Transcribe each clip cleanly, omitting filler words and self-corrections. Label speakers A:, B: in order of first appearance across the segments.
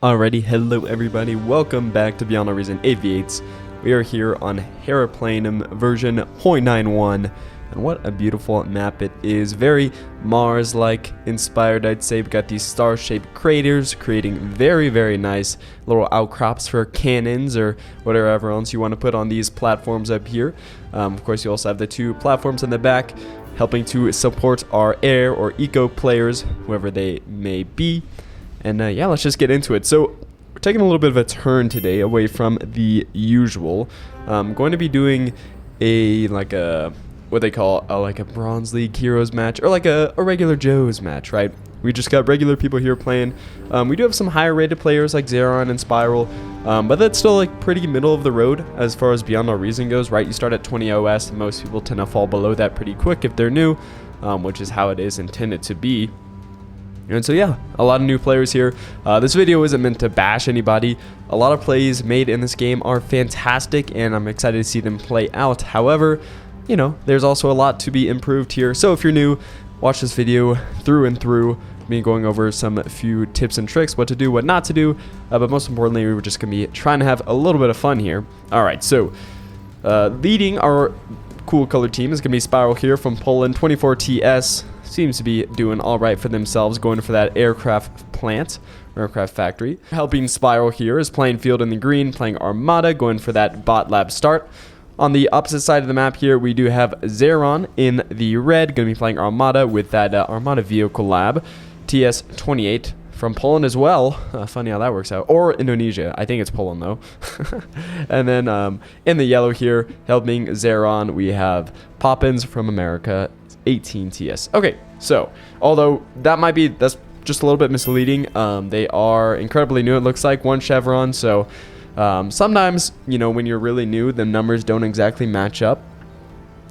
A: Alrighty, hello everybody, welcome back to Beyond No Reason 8v8's. We are here on Aeroplanum version 0.91, and what a beautiful map it is. Very Mars-like inspired, I'd say. We've got these star-shaped craters creating very nice little outcrops for cannons or whatever else you want to put on these platforms up here. Of course, you also have the two platforms in the back helping to support our air or eco players, whoever they may be. And yeah, let's just get into it. So we're taking a little bit of a turn today away from the usual. I'm going to be doing what they call like a Bronze League Heroes match, or like a regular Joe's match, right? We just got regular people here playing. We do have some higher rated players like Zeron and Spiral, but that's still like pretty middle of the road as far as Beyond No Reason goes, right? You start at 20 OS, and most people tend to fall below that pretty quick if they're new, which is how it is intended to be. And so yeah, a lot of new players here. This video isn't meant to bash anybody. A lot of plays made in this game are fantastic, and I'm excited to see them play out. However, you know, there's also a lot to be improved here. So if you're new, watch this video through and through, me going over some few tips and tricks, what to do, what not to do. But most importantly, we're just going to be trying to have a little bit of fun here. All right, so leading our cool colored team is going to be Spiral here from Poland, 24TS. Seems to be doing all right for themselves, going for that aircraft plant, aircraft factory. Helping Spiral here is playing Field in the green, playing Armada, going for that bot lab start. On the opposite side of the map here, we do have Zeron in the red, going to be playing Armada with that Armada vehicle lab. TS28 from Poland as well. Funny how that works out. Or Indonesia. I think it's Poland though. And then in the yellow here, helping Zeron, we have Poppins from America, 18TS. Okay, so although that's just a little bit misleading. They are incredibly new, it looks like, one chevron. So sometimes, you know, when you're really new, the numbers don't exactly match up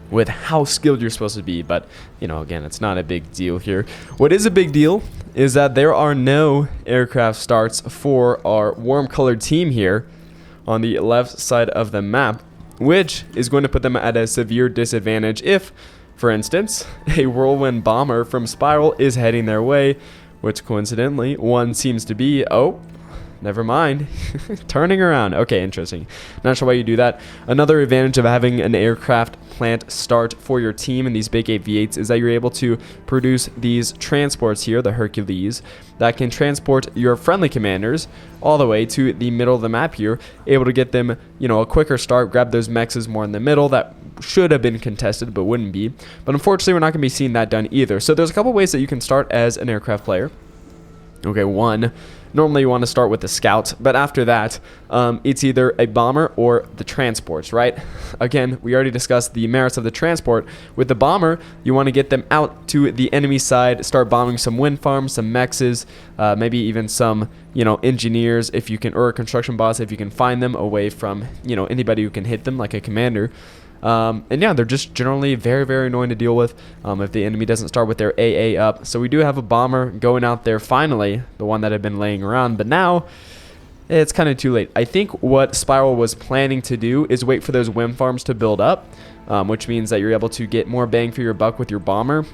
A: with how skilled you're supposed to be. But, you know, again, it's not a big deal here. What is a big deal is that there are no aircraft starts for our warm colored team here on the left side of the map, which is going to put them at a severe disadvantage if, for instance, a whirlwind bomber from Spiral is heading their way, which coincidentally one seems to be, oh, never mind, turning around. Okay, interesting. Not sure why you do that. Another advantage of having an aircraft plant start for your team in these big 8v8s is that you're able to produce these transports here, the Hercules, that can transport your friendly commanders all the way to the middle of the map here, able to get them, you know, a quicker start, grab those mexes more in the middle that should have been contested but wouldn't be. But unfortunately, we're not going to be seeing that done either. So there's a couple ways that you can start as an aircraft player. Okay, one, normally you want to start with the scout, but after that, it's either a bomber or the transports, right? Again, we already discussed the merits of the transport. With the bomber, you want to get them out to the enemy side, start bombing some wind farms, some mexes, maybe even some, you know, engineers if you can, or construction bots if you can find them away from, you know, anybody who can hit them like a commander. And yeah, they're just generally very annoying to deal with if the enemy doesn't start with their AA up. So we do have a bomber going out there finally, the one that had been laying around, but now it's kind of too late. I think what Spiral was planning to do is wait for those wind farms to build up, which means that you're able to get more bang for your buck with your bomber.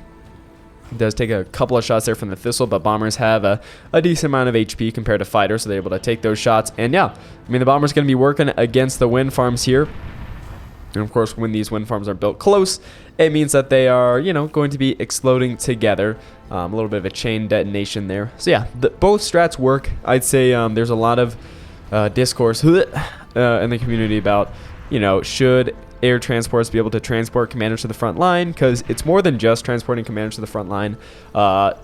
A: It does take a couple of shots there from the Thistle, but bombers have a decent amount of HP compared to fighters, so they're able to take those shots. And yeah, I mean, the bomber's going to be working against the wind farms here. And of course, when these wind farms are built close, it means that they are, you know, going to be exploding together. A little bit of a chain detonation there. So yeah, both strats work. I'd say there's a lot of discourse in the community about, you know, should air transports be able to transport commanders to the front line, because it's more than just transporting commanders to the front line.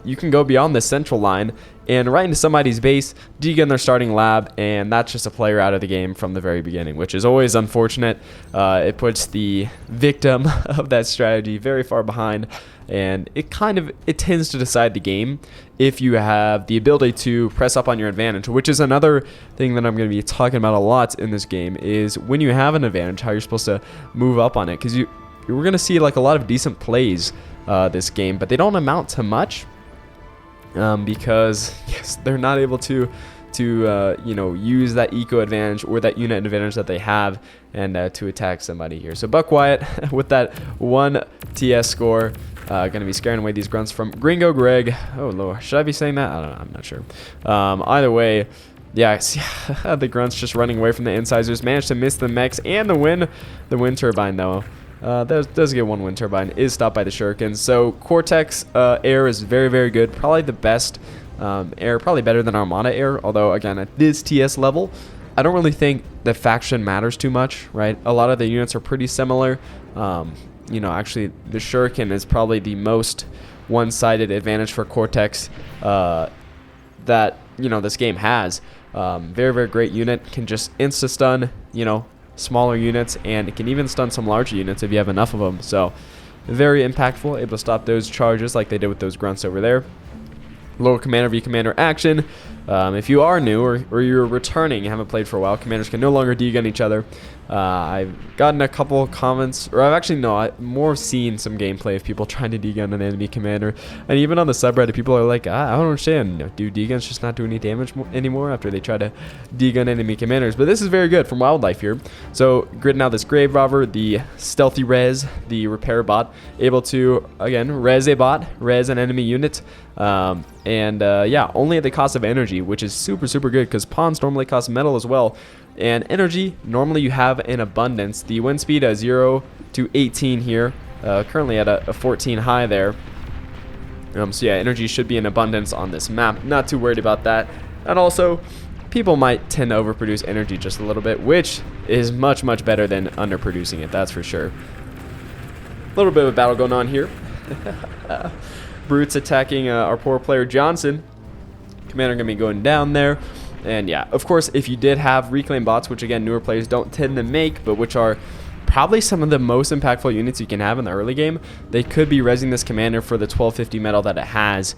A: You can go beyond the central line and right into somebody's base, dig in their starting lab, and that's just a player out of the game from the very beginning, which is always unfortunate. It puts the victim of that strategy very far behind, and it tends to decide the game if you have the ability to press up on your advantage, which is another thing that I'm going to be talking about a lot in this game, is when you have an advantage, how you're supposed to move up on it, because we're going to see like a lot of decent plays this game, but they don't amount to much. Because yes, they're not able to you know, use that eco advantage or that unit advantage that they have and to attack somebody here. So Buck Wyatt with that 1 TS score, going to be scaring away these grunts from Gringo Greg. Oh Lord, should I be saying that? I don't know, I'm not sure. Either way, Yeah, I see the grunts just running away from the incisors. Managed to miss the mechs and the wind turbine though. Does get one wind turbine. Is stopped by the shurikens. So Cortex air is very, very good. Probably the best air. Probably better than Armada air. Although again, at this TS level, I don't really think the faction matters too much, right? A lot of the units are pretty similar. You know, actually, the shuriken is probably the most one-sided advantage for Cortex that, you know, this game has. Very, very great unit. Can just insta-stun, you know, smaller units, and it can even stun some larger units if you have enough of them. So, very impactful. Able to stop those charges like they did with those grunts over there. Little commander v commander action. If you are new or you're returning, you haven't played for a while, commanders can no longer D-gun each other. I've gotten a couple comments, or I've more seen some gameplay of people trying to D-gun an enemy commander. And even on the subreddit, people are like, I don't understand. Do D-guns just not do any damage anymore after they try to D-gun enemy commanders? But this is very good from Wildlife here. So, gridding out this Grave Robber, the Stealthy Res, the Repair Bot, able to, again, res a bot, res an enemy unit. Yeah, only at the cost of energy, which is super, super good because pawns normally cost metal as well. And energy, normally you have in abundance. The wind speed 0 to 18 here, currently at a 14 high there. So yeah, energy should be in abundance on this map. Not too worried about that. And also, people might tend to overproduce energy just a little bit, which is much, much better than underproducing it, that's for sure. A little bit of a battle going on here. Brutes attacking our poor player Johnson. Commander gonna be going down there. And yeah, of course, if you did have reclaim bots, which again newer players don't tend to make, but which are probably some of the most impactful units you can have in the early game, they could be resing this commander for the 1250 metal that it has,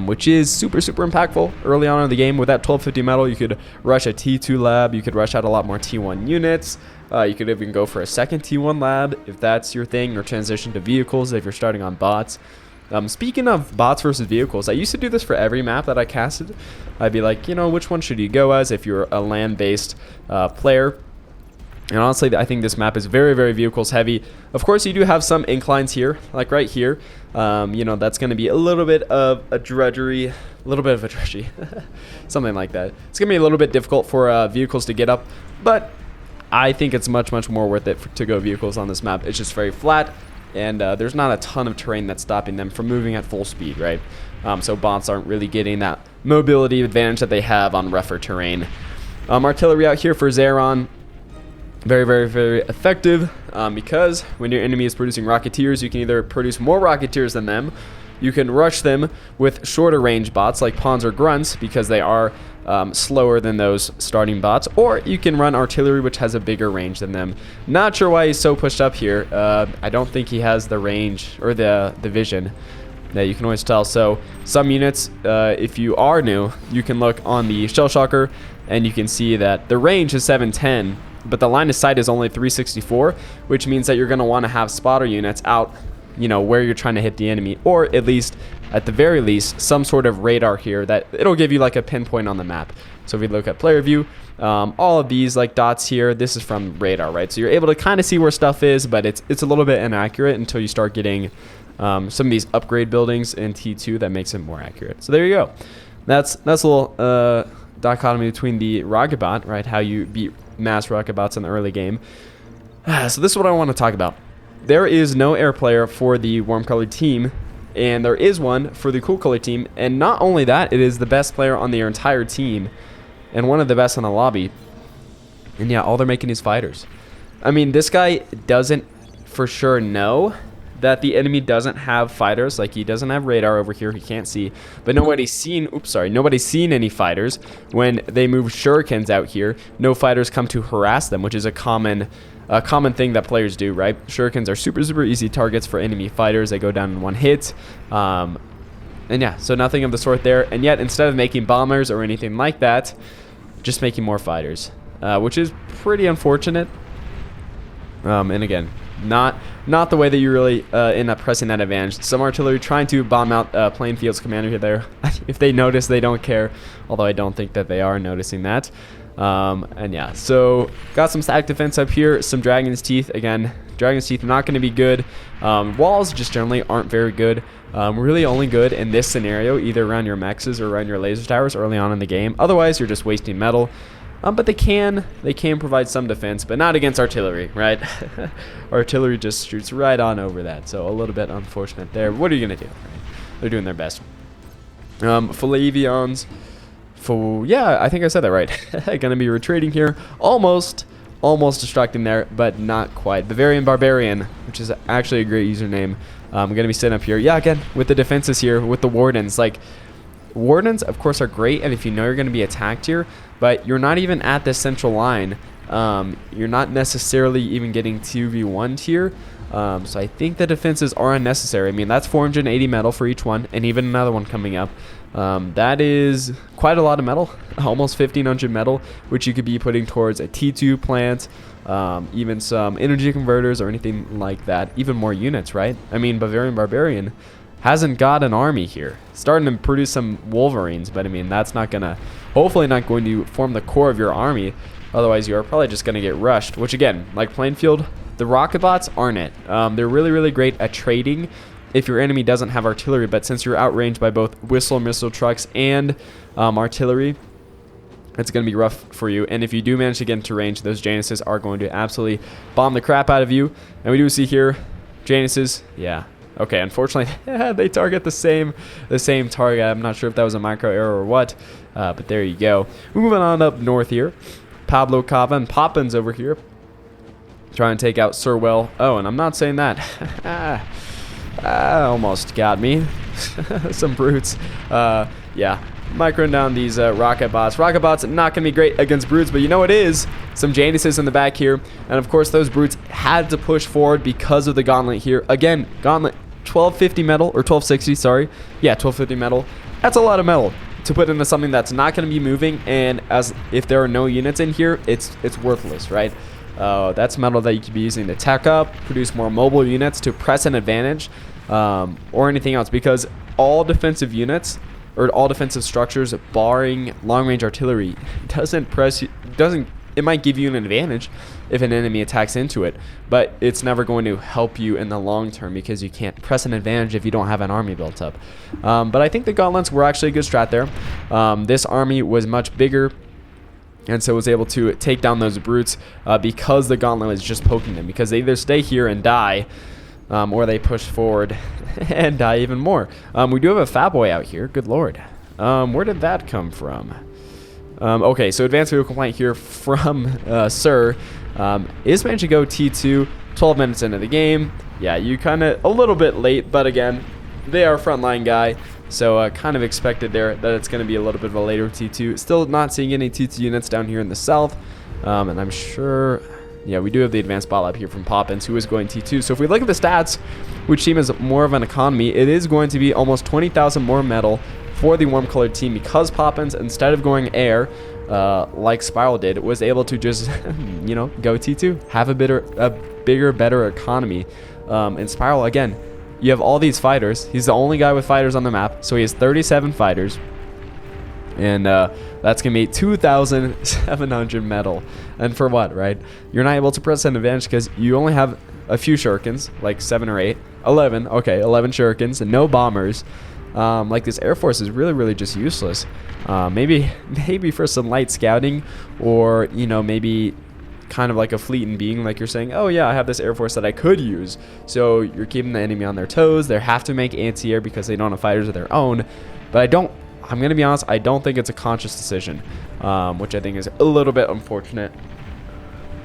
A: which is super, super impactful early on in the game. With that 1250 metal, you could rush a T2 lab, you could rush out a lot more T1 units, you could even go for a second T1 lab if that's your thing, or transition to vehicles if you're starting on bots. Speaking of bots versus vehicles, I used to do this for every map that I casted. I'd be like, you know, which one should you go as if you're a land-based player? And honestly, I think this map is very, very vehicles heavy. Of course, you do have some inclines here, like right here. You know, that's going to be a little bit of a drudgery, something like that. It's going to be a little bit difficult for vehicles to get up, but I think it's much, much more worth it to go vehicles on this map. It's just very flat. And there's not a ton of terrain that's stopping them from moving at full speed, right? So bots aren't really getting that mobility advantage that they have on rougher terrain. Artillery out here for Zeron. Very, very, very effective because when your enemy is producing Rocketeers, you can either produce more Rocketeers than them. You can rush them with shorter range bots like Pawns or Grunts because they are slower than those starting bots, or you can run artillery, which has a bigger range than them. Not sure why he's so pushed up here. I don't think he has the range or the vision that you can always tell. So some units, if you are new, you can look on the Shell Shocker and you can see that the range is 710, but the line of sight is only 364, which means that you're going to want to have spotter units out, you know, where you're trying to hit the enemy, or at least, at the very least, some sort of radar here that it'll give you like a pinpoint on the map. So if we look at player view, all of these like dots here, this is from radar, right? So you're able to kind of see where stuff is, but it's a little bit inaccurate until you start getting some of these upgrade buildings in T2 that makes it more accurate. So there you go. That's a little dichotomy between the rocket bot, right? How you beat mass rocket bots in the early game. So this is what I want to talk about. There is no air player for the warm colored team, and there is one for the cool colored team. And not only that, it is the best player on their entire team and one of the best in the lobby. And yeah, all they're making is fighters. I mean, this guy doesn't for sure know that the enemy doesn't have fighters. Like, he doesn't have radar over here, he can't see, but nobody's seen any fighters. When they move shurikens out here, no fighters come to harass them, which is a common thing that players do, right? Shurikens are super, super easy targets for enemy fighters. They go down in one hit. And yeah, so nothing of the sort there. And yet, instead of making bombers or anything like that, just making more fighters, which is pretty unfortunate. And again, not the way that you really end up pressing that advantage. Some artillery trying to bomb out Plainfield's commander here there. If they notice, they don't care, although I don't think that they are noticing that. And yeah, so got some static defense up here, some Dragon's Teeth. Again, Dragon's Teeth not going to be good. Walls just generally aren't very good. Really only good in this scenario, either around your mexes or around your laser towers early on in the game. Otherwise, you're just wasting metal. But they can provide some defense, but not against artillery, right? Artillery just shoots right on over that, so a little bit unfortunate there. What are you going to do? Right? They're doing their best. Flavions. Yeah, I think I said that right. Gonna be retreating here. Almost distracting there, but not quite. Bavarian Barbarian, which is actually a great username. I'm gonna be sitting up here. Yeah, again, with the defenses here, with the Wardens. Like, Wardens, of course, are great, and if you know you're gonna be attacked here, but you're not even at this central line. You're not necessarily even getting 2v1'd here. So I think the defenses are unnecessary. I mean, that's 480 metal for each one, and even another one coming up. That is quite a lot of metal, almost 1,500 metal, which you could be putting towards a T2 plant, even some energy converters or anything like that. Even more units, right? I mean, Bavarian Barbarian hasn't got an army here. Starting to produce some Wolverines, but I mean, that's not gonna, hopefully not going to form the core of your army. Otherwise, you are probably just gonna get rushed, which again, like Plainfield, the rocket bots aren't it. They're really great at trading if your enemy doesn't have artillery, but since you're outranged by both whistle missile trucks and artillery, it's going to be rough for you. And if you do manage to get into range, those Januses are going to absolutely bomb the crap out of you. And we do see here, Januses, yeah. Okay, unfortunately, they target the same target. I'm not sure if that was a micro error or what, but there you go. We're moving on up north here. Pablo Cava and Poppins over here. Trying to take out Sirwell. Oh, and I'm not saying that. Almost got me. Some brutes. Yeah, microing down these rocket bots. Rocket bots not going to be great against brutes, but you know what is? Some Januses in the back here. And of course, those brutes had to push forward because of the gauntlet here. Again, gauntlet 1250 metal, or 1260, sorry. Yeah, 1250 metal. That's a lot of metal to put into something that's not going to be moving, and as if there are no units in here, it's worthless, right? That's metal that you could be using to tech up, produce more mobile units to press an advantage, or anything else, because all defensive units or all defensive structures barring long-range artillery it might give you an advantage if an enemy attacks into it, but it's never going to help you in the long term because you can't press an advantage if you don't have an army built up. But I think the gauntlets were actually a good strat there. This army was much bigger, and so was able to take down those brutes because the gauntlet was just poking them, because they either stay here and die, or they push forward and die even more. We do have a Fat Boy out here. Good lord. Where did that come from? Okay, so advanced vehicle complaint here from Sir. Is managed to go T2 12 minutes into the game. Yeah, you kind of a little bit late, but again, they are a frontline guy, so kind of expected there that it's going to be a little bit of a later T2. Still not seeing any T2 units down here in the south, and I'm sure, yeah, we do have the advanced bot lab here from Poppins, who is going T2. So if we look at the stats, which seem as more of an economy, it is going to be almost 20,000 more metal for the warm colored team, because Poppins, instead of going air like Spiral did, was able to just you know, go T2, have a bigger, better economy. And Spiral, again, you have all these fighters. He's the only guy with fighters on the map, so he has 37 fighters, and that's gonna be 2,700 metal. And for what, right? You're not able to press an advantage because you only have a few shurikens, like 7 or 8, 11. Okay, 11 shurikens and no bombers. Like, this Air Force is really just useless. Maybe for some light scouting, or, you know, maybe kind of like a fleet and being, like you're saying, oh yeah, I have this Air Force that I could use. So you're keeping the enemy on their toes. They have to make anti-air because they don't have fighters of their own. But I'm going to be honest, I don't think it's a conscious decision, which I think is a little bit unfortunate.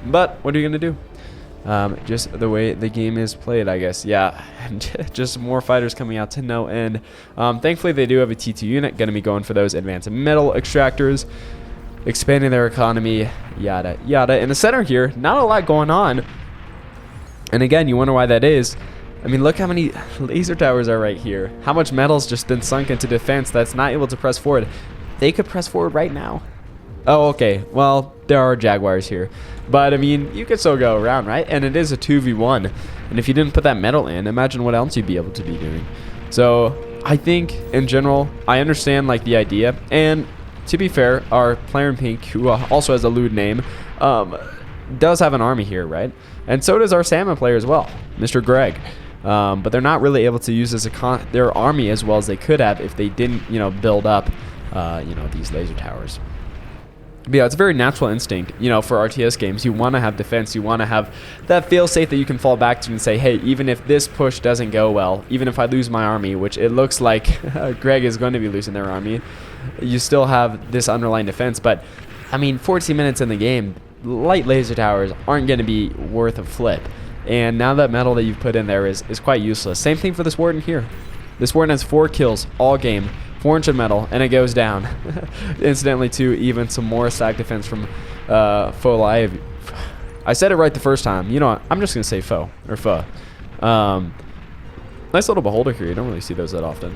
A: But what are you going to do? Just the way the game is played, I guess. Yeah, just more fighters coming out to no end. Thankfully, they do have a T2 unit, going to be going for those advanced metal extractors, expanding their economy, yada yada. In the center here, not a lot going on, and again, you wonder why that is. I mean, look how many laser towers are right here. How much metal's just been sunk into defense that's not able to press forward. They could press forward right now. Oh, okay. Well, there are Jaguars here. But, I mean, you could still go around, right? And it is a 2v1. And if you didn't put that metal in, imagine what else you'd be able to be doing. So, I think, in general, I understand, like, the idea. And to be fair, our player in pink, who also has a lewd name, does have an army here, right? And so does our salmon player as well, Mr. Greg. But they're not really able to use their army as well as they could have if they didn't, build up, these laser towers. But yeah, it's a very natural instinct, for RTS games. You want to have defense. You want to have that feel-safe that you can fall back to and say, hey, even if this push doesn't go well, even if I lose my army, which it looks like Greg is going to be losing their army, you still have this underlying defense. But, 14 minutes in the game, light laser towers aren't going to be worth a flip. And now that metal that you've put in there is quite useless. Same thing for this warden here. This warden has 4 kills all game. 400 metal, and it goes down. Incidentally, too, even some more stack defense from Foe. I said it right the first time. You know what? I'm just going to say Foe, or Foe. Nice little beholder here. You don't really see those that often.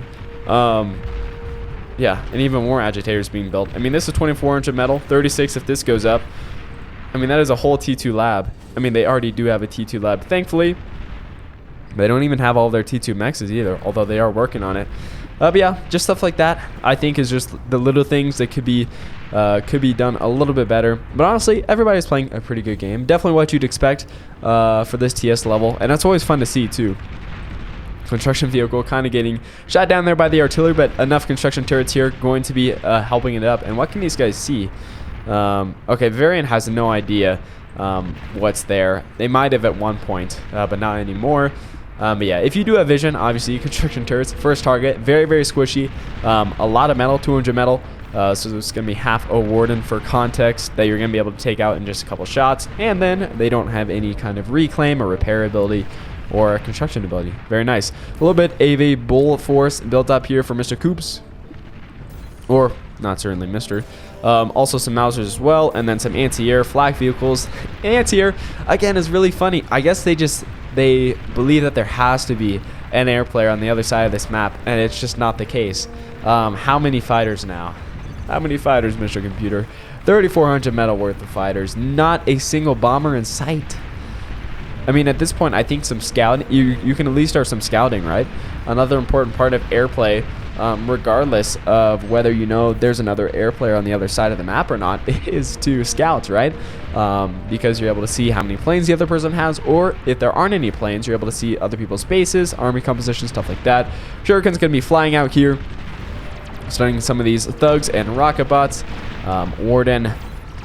A: Yeah, and even more agitators being built. This is 2400 metal, 36 if this goes up. That is a whole T2 lab. They already do have a T2 lab, thankfully. They don't even have all their T2 mexes either, although they are working on it. But yeah, just stuff like that, I think, is just the little things that could be done a little bit better. But honestly, everybody's playing a pretty good game. Definitely what you'd expect for this TS level, and that's always fun to see too. Construction vehicle kind of getting shot down there by the artillery, but enough construction turrets here going to be helping it up. And what can these guys see? Okay, Varian has no idea what's there. They might have at one point, but not anymore. But yeah, if you do have vision, obviously construction turrets, first target, very, very squishy. A lot of metal, 200 metal. So it's going to be half a warden for context that you're going to be able to take out in just a couple shots. And then they don't have any kind of reclaim or repair ability or construction ability. Very nice. A little bit of a bull force built up here for Mr. Coops. Or not certainly Mr. Also some Mausers as well, and then some anti-air flak vehicles. Anti-air, again, is really funny. I guess they believe that there has to be an air player on the other side of this map, and it's just not the case. How many fighters now? How many fighters, Mr. Computer? 3,400 metal worth of fighters. Not a single bomber in sight. At this point, I think some scouting, you can at least start some scouting, right? Another important part of airplay, regardless of whether there's another air player on the other side of the map or not, is to scout, right? Because you're able to see how many planes the other person has, or if there aren't any planes, you're able to see other people's bases, army composition, stuff like that. Shuriken's going to be flying out here, stunning some of these thugs and rocket bots. Warden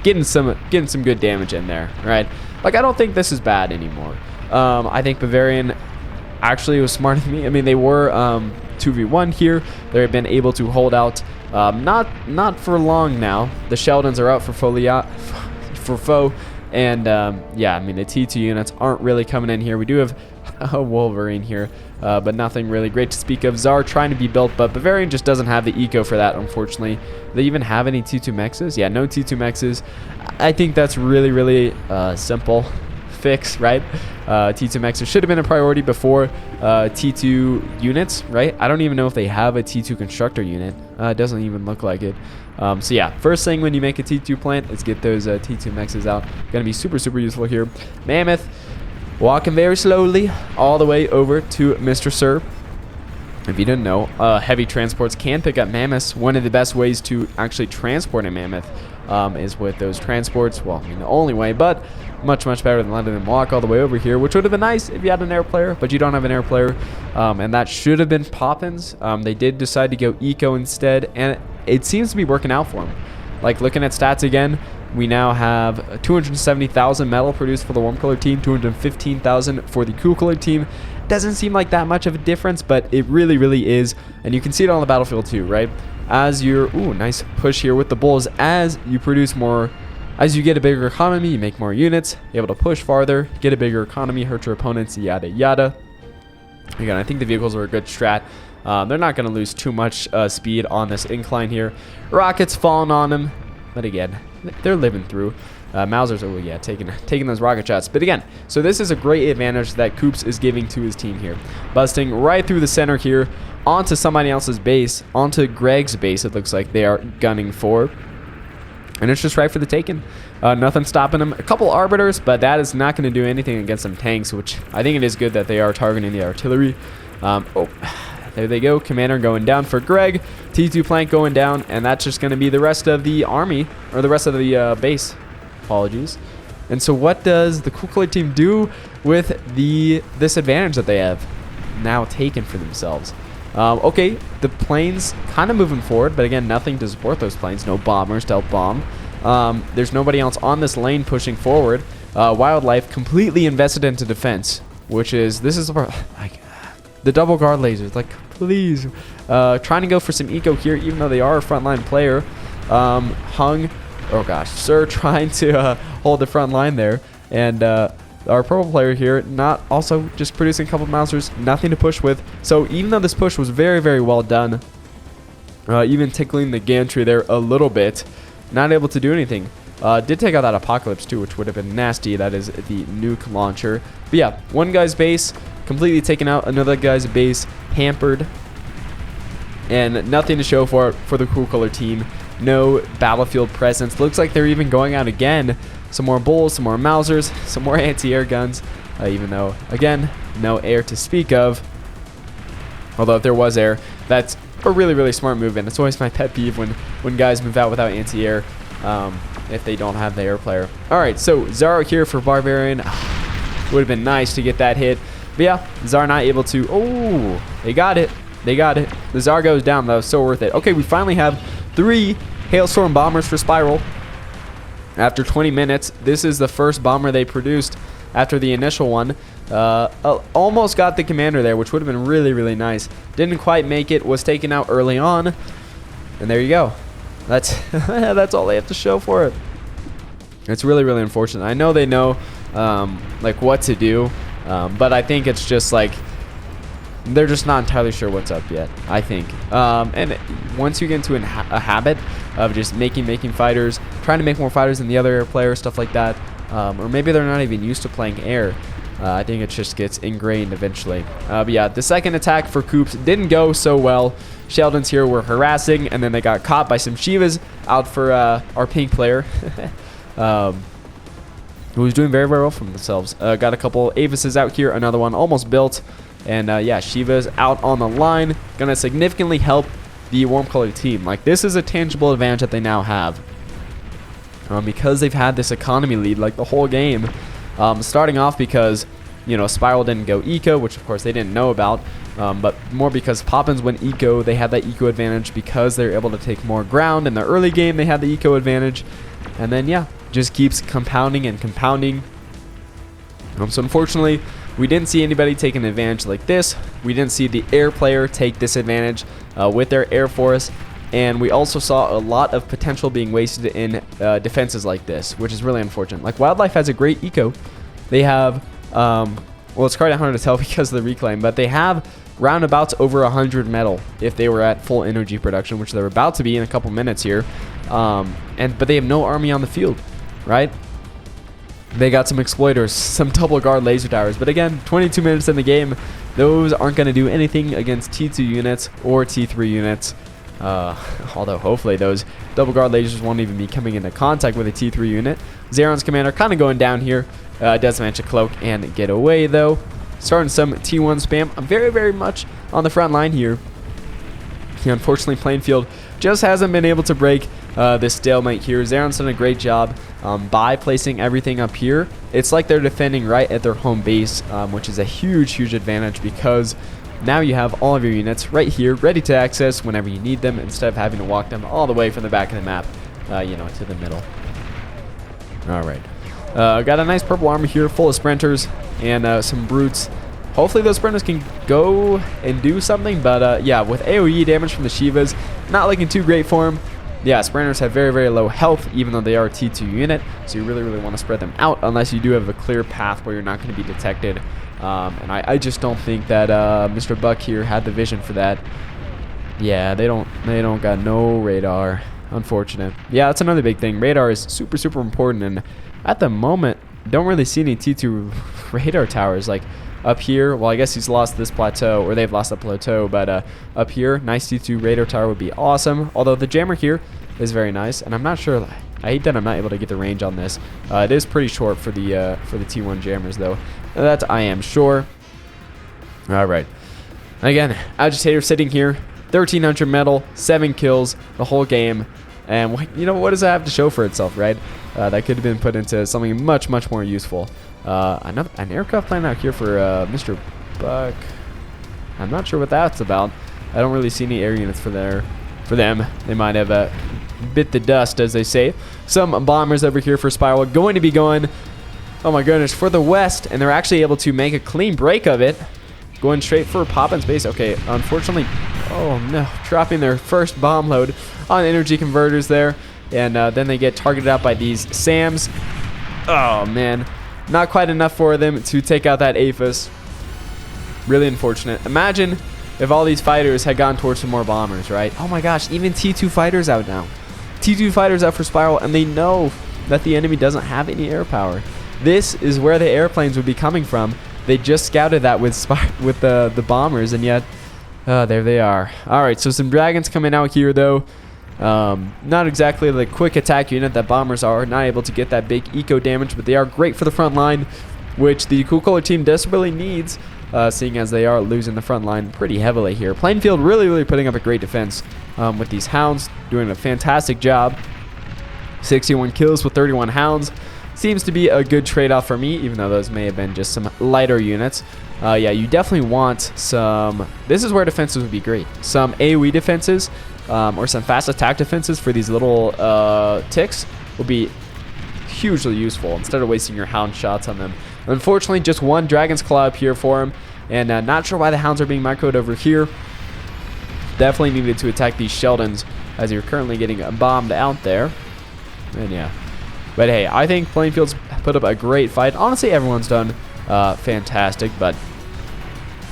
A: getting some good damage in there, right? I don't think this is bad anymore. I think Bavarian actually was smarter than me. They were 2v1 here. They've been able to hold out, not for long now. The Sheldons are out for Foe, and yeah, the T2 units aren't really coming in here. We do have a Wolverine here, but nothing really great to speak of. Tsar trying to be built, but Bavarian just doesn't have the eco for that, unfortunately. Do they even have any T2 mexes? Yeah, no T2 mexes. I think that's really, really simple fix, right? T2 mexes should have been a priority before T2 units, right? I don't even know if they have a T2 constructor unit. It doesn't even look like it. So yeah, first thing when you make a T2 plant is get those T2 mexes out. Gonna be super, super useful here. Mammoth walking very slowly all the way over to Mr. Sir. If you didn't know, heavy transports can pick up mammoths. One of the best ways to actually transport a mammoth is with those transports. Well, the only way, but much, much better than letting them walk all the way over here, which would have been nice if you had an air player, but you don't have an air player. And that should have been Poppins. They did decide to go eco instead, and it seems to be working out for them. Looking at stats again, we now have 270,000 metal produced for the warm color team, 215,000 for the cool color team. Doesn't seem like that much of a difference, but it really, really is. And you can see it on the battlefield too, right? As you're, nice push here with the bulls. As you produce more, as you get a bigger economy, you make more units, you're able to push farther, get a bigger economy, hurt your opponents, yada, yada. Again, I think the vehicles are a good strat. They're not going to lose too much speed on this incline here. Rockets falling on them, but again, they're living through. Mausers, taking those rocket shots. But again, so this is a great advantage that Coops is giving to his team here. Busting right through the center here, onto somebody else's base, onto Greg's base, it looks like they are gunning for. And it's just right for the taking. Nothing stopping them. A couple arbiters, but that is not going to do anything against some tanks, which I think it is good that they are targeting the artillery. There they go. Commander going down for Greg. T2 Plank going down. And that's just going to be the rest of the army. Or the rest of the base. Apologies. And so what does the Cool Color team do with this advantage that they have now taken for themselves? Okay, the planes kind of moving forward. But again, nothing to support those planes. No bombers to help bomb. There's nobody else on this lane pushing forward. Wildlife completely invested into defense. This is like the double guard lasers, like please, trying to go for some eco here, even though they are a frontline player. Sir trying to hold the front line there, and our purple player here not also just producing a couple of Mousers, nothing to push with. So even though this push was very, very well done, even tickling the gantry there a little bit, not able to do anything. Did take out that Apocalypse too, which would have been nasty. That is the nuke launcher. But yeah, one guy's base completely taken out, another guy's base hampered, and nothing to show for it for the Cool Color team. No battlefield presence. Looks like they're even going out again. Some more bulls, some more Mausers, some more anti-air guns, even though, again, no air to speak of. Although if there was air, that's a really, really smart move, and it's always my pet peeve when guys move out without anti-air. If they don't have the air player. Alright, so Zaro here for Barbarian. Would have been nice to get that hit. But yeah, Zar not able to. Oh, they got it. They got it. The Zar goes down. That was so worth it. Okay, we finally have 3 Hailstorm Bombers for Spiral. After 20 minutes, this is the first bomber they produced after the initial one. Almost got the commander there, which would have been really, really nice. Didn't quite make it. Was taken out early on. And there you go. That's all they have to show for it. It's really, really unfortunate. I know they know like what to do, but I think it's just like they're just not entirely sure what's up yet, I think. And once you get into a habit of just making fighters, trying to make more fighters than the other air player, stuff like that, or maybe they're not even used to playing air, I think it just gets ingrained eventually. But yeah, the second attack for Coops didn't go so well. Sheldons here were harassing, and then they got caught by some Shivas out for our pink player, who was doing very, very well for themselves. Got a couple Avises out here, another one almost built, and yeah, Shiva's out on the line, gonna significantly help the warm colored team. Like, this is a tangible advantage that they now have, because they've had this economy lead like the whole game. Starting off because, you know, Spiral didn't go eco, which of course they didn't know about, but more because Poppins went eco. They had that eco advantage because they're able to take more ground. In the early game, they had the eco advantage, and then yeah, just keeps compounding and compounding. So unfortunately, we didn't see anybody take an advantage like this. We didn't see the air player take this advantage with their air force, and we also saw a lot of potential being wasted in defenses like this, which is really unfortunate. Like, Wildlife has a great eco. They have, well, it's quite hard to tell because of the reclaim, but they have roundabouts over 100 metal if they were at full energy production, which they're about to be in a couple minutes here. But they have no army on the field, right? They got some exploiters, some double guard laser towers, but again, 22 minutes in the game, those aren't going to do anything against T2 units or T3 units. Although hopefully those double guard lasers won't even be coming into contact with a T3 unit. Zeron's commander kind of going down here. Does manage to cloak and get away though. Starting some T1 spam. I'm very, very much on the front line here. Unfortunately, Plainfield just hasn't been able to break this stalemate here. Zeron's done a great job by placing everything up here. It's like they're defending right at their home base, which is a huge, huge advantage because now you have all of your units right here, ready to access whenever you need them, instead of having to walk them all the way from the back of the map, you know, to the middle. All right. Got a nice purple armor here, full of sprinters and some brutes. Hopefully those sprinters can go and do something, but yeah, with AoE damage from the Shivas, not looking too great for him. Yeah, sprinters have very, very low health, even though they are a T2 unit, so you really, really want to spread them out unless you do have a clear path where you're not going to be detected. And I just don't think that Mr. Buck here had the vision for that. Yeah, they don't got no radar. Unfortunate. Yeah, that's another big thing. Radar is super, super important, and at the moment, don't really see any T2 radar towers. Like up here, well, I guess he's lost this plateau, or they've lost the plateau, but up here, nice T2 radar tower would be awesome. Although the jammer here is very nice, and I'm not sure. I hate that I'm not able to get the range on this. It is pretty short for the T1 jammers, though. That I am sure. All right. Again, Agitator sitting here, 1,300 metal, 7 kills the whole game. And you know, what does that have to show for itself, right? That could have been put into something much, much more useful. An aircraft plane out here for Mr. Buck. I'm not sure what that's about. I don't really see any air units for them. They might have bit the dust, as they say. Some bombers over here for Spiral going to be going, oh my goodness, for the west, and they're actually able to make a clean break of it. Going straight for pop in space. Okay, unfortunately, oh no, dropping their first bomb load on energy converters there. And then they get targeted out by these SAMs. Oh man, not quite enough for them to take out that APHIS. Really unfortunate. Imagine if all these fighters had gone towards some more bombers, right? Oh my gosh, even T2 fighters out now. T2 fighters out for Spiral, and they know that the enemy doesn't have any air power. This is where the airplanes would be coming from. They just scouted that with the bombers, and yet there they are. All right, so some dragons coming out here, though. Not exactly the quick attack unit that bombers are. Not able to get that big eco damage, but they are great for the front line, which the Cool Color team desperately needs, seeing as they are losing the front line pretty heavily here. Plainfield really putting up a great defense with these hounds, doing a fantastic job. 61 kills with 31 hounds. Seems to be a good trade-off for me, even though those may have been just some lighter units. Yeah, you definitely want some... This is where defenses would be great. Some AoE defenses or some fast attack defenses for these little ticks will be hugely useful instead of wasting your hound shots on them. Unfortunately, just one Dragon's Claw up here for him, and not sure why the hounds are being microed over here. Definitely needed to attack these Sheldons as you're currently getting bombed out there. And yeah. But hey, I think Plainfield's put up a great fight. Honestly, everyone's done fantastic, but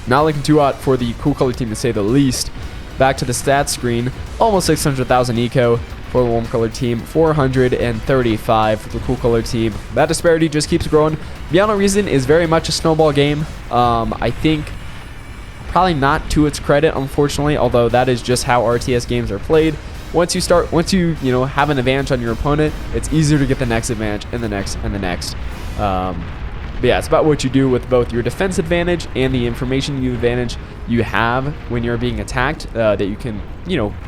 A: not looking too hot for the Cool Color team, to say the least. Back to the stats screen. Almost 600,000 eco for the Warm Color team. 435 for the Cool Color team. That disparity just keeps growing. Beyond a Reason is very much a snowball game. I think probably not to its credit, unfortunately, although that is just how RTS games are played. Once you have an advantage on your opponent, it's easier to get the next advantage and the next and the next. But yeah, it's about what you do with both your defense advantage and the information advantage you have when you're being attacked, that you can,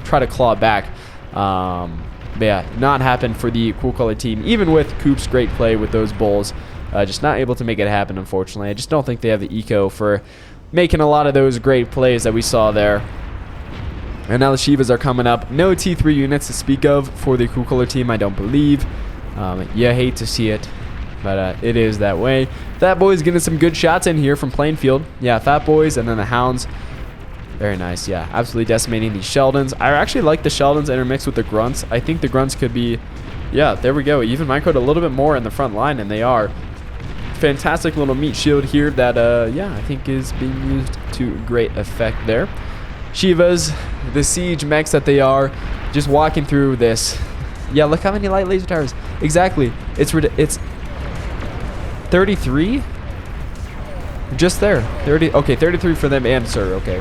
A: try to claw back. But yeah, not happen for the Cool Color team, even with Coop's great play with those bulls. Just not able to make it happen, unfortunately. I just don't think they have the eco for making a lot of those great plays that we saw there. And now the Shivas are coming up. No T3 units to speak of for the Cool Color team, I don't believe. You hate to see it, but it is that way. Fat Boy's getting some good shots in here from Plainfield. Yeah, Fat Boys and then the Hounds. Very nice, yeah. Absolutely decimating these Sheldons. I actually like the Sheldons intermixed with the Grunts. I think the Grunts could be, yeah, there we go. Even microed a little bit more in the front line, and they are. Fantastic little meat shield here that, yeah, I think is being used to great effect there. Shivas, the siege mechs that they are, just walking through this. Yeah, look how many light laser towers. Exactly. It's 33? Just there. 30. Okay, 33 for them and Sir. Okay.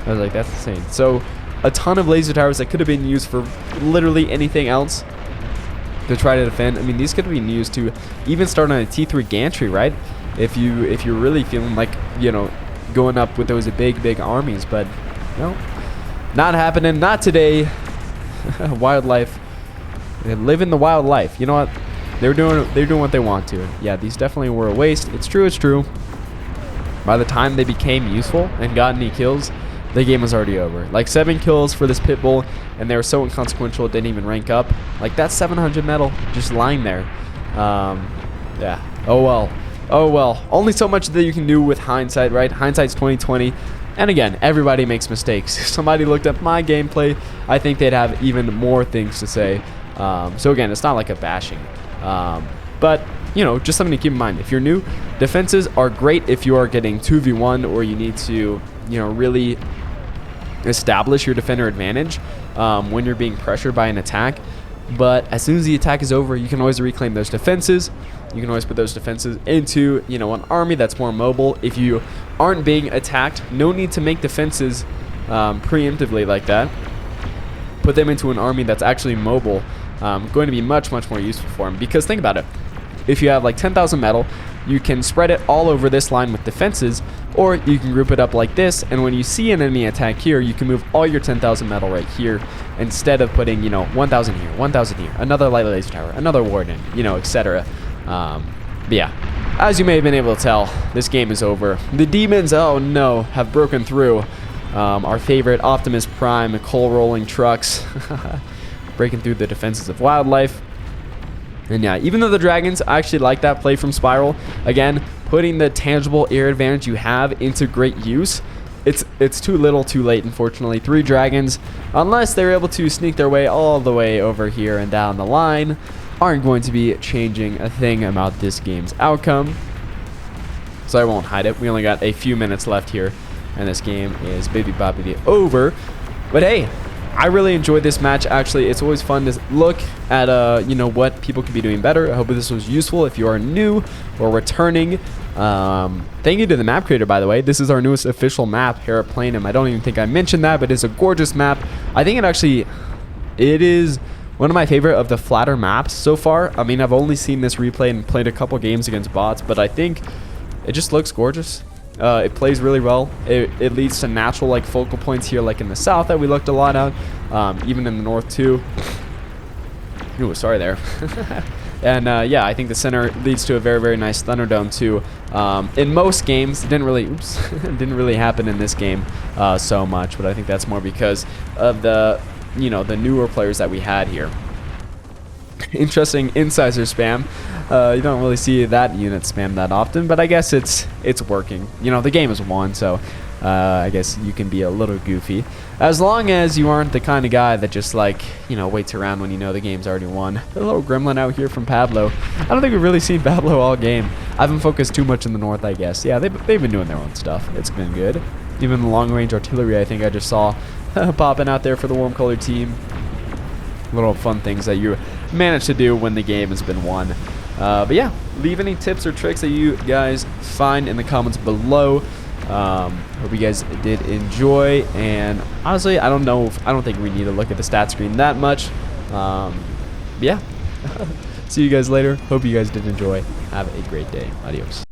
A: I was like, that's insane. So, a ton of laser towers that could have been used for literally anything else to try to defend. I mean, these could have been used to even start on a T3 gantry, right? If you're really feeling like, going up with those big armies, but no, not happening. Not today. Wildlife. They live in the wild life. You know what? They're doing what they want to. Yeah, these definitely were a waste. It's true. By the time they became useful and got any kills, the game was already over. Like 7 kills for this pit bull, and they were so inconsequential it didn't even rank up. Like that's 700 metal just lying there. Yeah. Oh well. Only so much that you can do with hindsight, right? Hindsight's 20/20. And again, everybody makes mistakes. If somebody looked up my gameplay, I think they'd have even more things to say. So again, it's not like a bashing. But, just something to keep in mind. If you're new, defenses are great if you are getting 2v1 or you need to, really establish your defender advantage when you're being pressured by an attack. But as soon as the attack is over, you can always reclaim those defenses. You can always put those defenses into, an army that's more mobile. If you aren't being attacked, no need to make defenses preemptively like that. Put them into an army that's actually mobile. Going to be much more useful for them. Because think about it. If you have like 10,000 metal, you can spread it all over this line with defenses, or you can group it up like this, and when you see an enemy attack here, you can move all your 10,000 metal right here instead of putting, you know, 1,000 here, 1,000 here, another light laser tower, another warden, you know, etc. But yeah, as you may have been able to tell, this game is over. The demons, oh no, have broken through. Our favorite Optimus Prime coal rolling trucks breaking through the defenses of wildlife. And yeah, even though the dragons, I actually like that play from Spiral. Again, putting the tangible air advantage you have into great use. It's too little too late, unfortunately. 3 dragons, unless they're able to sneak their way all the way over here and down the line, aren't going to be changing a thing about this game's outcome. So I won't hide it. We only got a few minutes left here, and this game is baby boppity over. But hey, I really enjoyed this match. Actually, it's always fun to look at you know, what people could be doing better. I hope this was useful. If you are new or returning, thank you to the map creator, by the way. This is our newest official map, Heraplanum. I don't even think I mentioned that, but it's a gorgeous map. I think it is one of my favorite of the flatter maps so far. I mean, I've only seen this replay and played a couple games against bots, but I think it just looks gorgeous. It plays really well. It leads to natural like focal points here, like in the south that we looked a lot at, even in the north too. Ooh, sorry there. And yeah, I think the center leads to a very, very nice Thunderdome too. In most games, it didn't really happen in this game so much, but I think that's more because of the, you know, the newer players that we had here. Interesting incisor spam. You don't really see that unit spam that often, but I guess it's working. You know, the game is won, so I guess you can be a little goofy, as long as you aren't the kind of guy that just, like, you know, waits around when you know the game's already won. A little gremlin out here from Pablo. I don't think we've really seen Pablo all game. I haven't focused too much in the north, I guess. Yeah, they've been doing their own stuff. It's been good. Even the long range artillery, I think I just saw popping out there for the warm colored team. Little fun things that you manage to do when the game has been won. But yeah, leave any tips or tricks that you guys find in the comments below. Hope you guys did enjoy, and honestly, I don't think we need to look at the stat screen that much. Yeah. See you guys later. Hope you guys did enjoy. Have a great day. Adios.